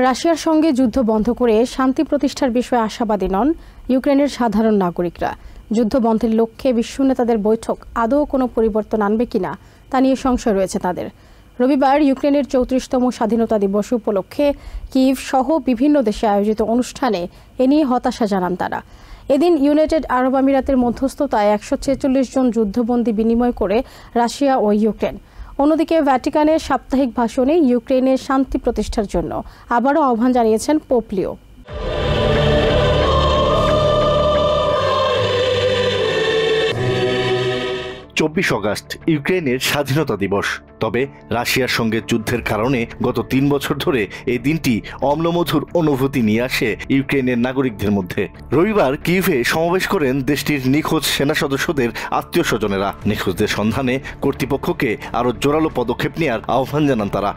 রাশিয়ার সঙ্গে যুদ্ধ বন্ধ করে শান্তি প্রতিষ্ঠার বিষয়ে আশাবাদী নন ইউক্রেনের সাধারণ নাগরিকরা। যুদ্ধ বন্ধের লক্ষ্যে বিশ্ব নেতাদের বৈঠক আদৌ কোনো পরিবর্তন আনবে কিনা তা নিয়ে সংশয় রয়েছে তাদের। রবিবার ইউক্রেনের 34তম স্বাধীনতা দিবস উপলক্ষে কিয়েভ সহ বিভিন্ন দেশে আয়োজিত অনুষ্ঠানে এ নিয়ে হতাশা জানান তারা। এদিন ইউনাইটেড আরব আমিরাতের মধ্যস্থতায় 146 জন যুদ্ধবন্দী বিনিময় করে রাশিয়া ও ইউক্রেন। অন্যদিকে ভ্যাটিকানের সাপ্তাহিক ভাষণে ইউক্রেনের শান্তি প্রতিষ্ঠার জন্য আবারও আহ্বান জানিয়েছেন পোপ লিও। 24 অগাস্ট ইউক্রেনের স্বাধীনতা দিবস। তবে রাশিয়ার সঙ্গে যুদ্ধের কারণে গত 3 বছর ধরে এই দিনটি অম্লমধুর অনুভূতি নিয়ে আসে ইউক্রেনের নাগরিকদের মধ্যে। রবিবার কিয়েভে সমাবেশ করেন দেশটির নিখোঁজ সেনা সদস্যদের আত্মীয় স্বজনেরা। নিখোঁজদের সন্ধানে কর্তৃপক্ষকে আরও জোরালো পদক্ষেপ নেওয়ার আহ্বান জানান তারা।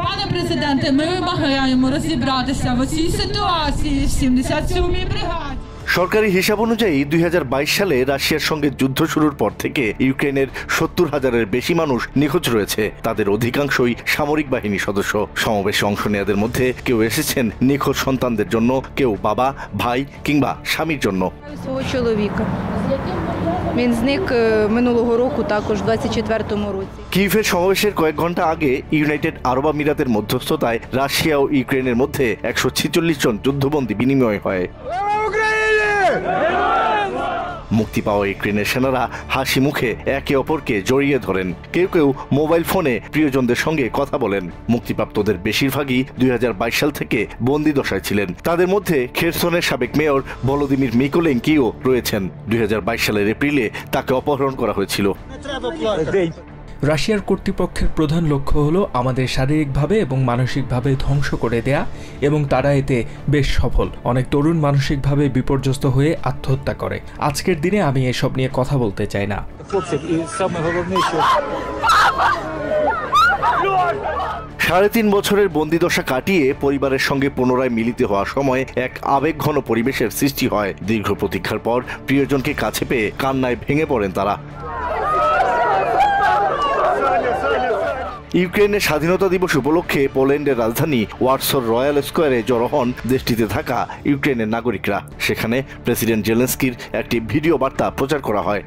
Пане президенте, ми вимагаємо розібратися в цій ситуації в 77-й бригаді. সরকারি হিসাব অনুযায়ী 2022 সালে রাশিয়ার সঙ্গে যুদ্ধ শুরুর পর থেকে ইউক্রেনের 70,000-এর বেশি মানুষ নিখোঁজ রয়েছে। তাদের অধিকাংশই সামরিক বাহিনী সদস্য। সমাবেশে অংশ নেওয়াদের মধ্যে কেউ এসেছেন নিখোঁজ সন্তানদের জন্য, কেউ বাবা, ভাই কিংবা স্বামীর জন্য। Він зник минулого року, також в 24-му році. কিয়েভের সমাবেশের কয়েক ঘন্টা আগে ইউনাইটেড আরব আমিরাতের মধ্যস্থতায় রাশিয়া ও ইউক্রেনের মধ্যে 146 জন যুদ্ধবন্দী বিনিময় হয়। মুক্তি পাওয়া ইউক্রেনের সেনারা হাসি মুখে একে অপরকে জড়িয়ে ধরেন। কেউ কেউ মোবাইল ফোনে প্রিয়জনদের সঙ্গে কথা বলেন। মুক্তিপ্রাপ্তদের বেশিরভাগই 2022 সাল থেকে বন্দী দশায় ছিলেন। তাদের মধ্যে খেরসনের সাবেক মেয়র ভলোদিমির মিকোলেঙ্কিও রয়েছেন। 2022 সালের এপ্রিলে তাকে অপহরণ করা হয়েছিল। রাশিয়ার কর্তৃপক্ষের প্রধান লক্ষ্য হলো আমাদের শারীরিকভাবে এবং মানসিকভাবে ধ্বংস করে দেয়া, এবং তারা এতে বেশ সফল। অনেক তরুণ মানসিকভাবে বিপর্যস্ত হয়ে আত্মহত্যা করে। আজকের দিনে আমি এসব নিয়ে কথা বলতে চাই না। 3.5 বছরের বন্দিদশা কাটিয়ে পরিবারের সঙ্গে পুনরায় মিলিত হওয়ার সময় এক আবেগঘন পরিবেশের সৃষ্টি হয়। দীর্ঘ প্রতীক্ষার পর প্রিয়জনকে কাছে পেয়ে কান্নায় ভেঙে পড়েন তারা। ইউক্রেনের স্বাধীনতা দিবস উপলক্ষে পোল্যান্ডের রাজধানী ওয়ার্সর রয়্যাল স্কোয়ারে জড়ো হন দেশটিতে থাকা ইউক্রেনের নাগরিকরা। সেখানে প্রেসিডেন্ট জেলেনস্কির একটি ভিডিও বার্তা প্রচার করা হয়।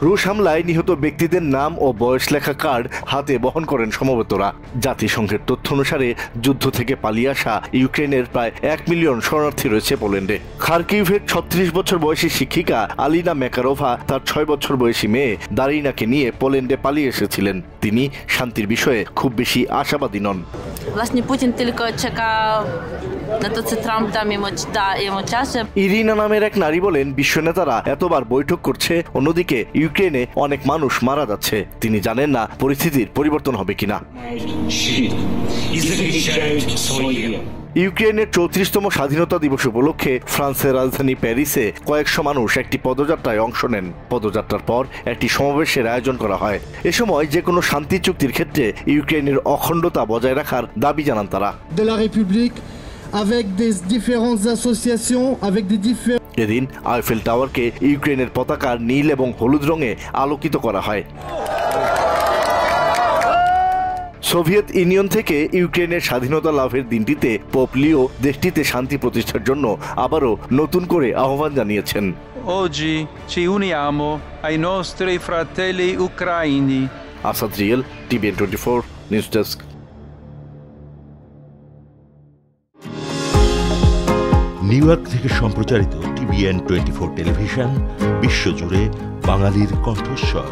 রুশ হামলায় নিহত ব্যক্তিদের নাম ও বয়স লেখা কার্ড হাতে বহন করেন সমবেতরা। জাতিসংঘের তথ্য অনুসারে যুদ্ধ থেকে পালিয়ে আসা ইউক্রেনের প্রায় 1 মিলিয়ন শরণার্থী রয়েছে পোল্যান্ডে। খার্কিভের 36 বছর বয়সী শিক্ষিকা আলিনা মেকারোভা তার 6 বছর বয়সী মেয়ে দারিনাকে নিয়ে পোল্যান্ডে পালিয়ে এসেছিলেন। তিনি শান্তির বিষয়ে খুব বেশি আশাবাদী নন। ইরিনা নামের এক নারী বলেন, বিশ্ব নেতারা এতবার বৈঠক করছে, অন্যদিকে ইউক্রেনে অনেক মানুষ মারা যাচ্ছে। তিনি জানেন না পরিস্থিতির পরিবর্তন হবে কিনা। ইউক্রেনের 34তম স্বাধীনতা দিবস উপলক্ষে ফ্রান্সের রাজধানী প্যারিসে কয়েকশো মানুষ একটি পদযাত্রায় অংশ নেন। পদযাত্রার পর একটি সমাবেশের আয়োজন করা হয়। এ সময় যে কোনো শান্তি চুক্তির ক্ষেত্রে ইউক্রেনের অখণ্ডতা বজায় রাখার দাবি জানান তারা। এদিন আইফেল টাওয়ারকে ইউক্রেনের পতাকার নীল এবং হলুদ রঙে আলোকিত করা হয়। সোভিয়েত ইউনিয়ন থেকে ইউক্রেনের স্বাধীনতা লাভের দিনটিতে পোপ লিও দেশটিতে শান্তি প্রতিষ্ঠার জন্য আবারও নতুন করে আহ্বান জানিয়েছেন। Oggi ci uniamo ai nostri fratelli ucraini. Asad real, TVN 24 news desk. New York থেকে সম্প্রচারিত TVN 24 টেলিভিশন বিশ্বজুড়ে বাঙালির কণ্ঠস্বর।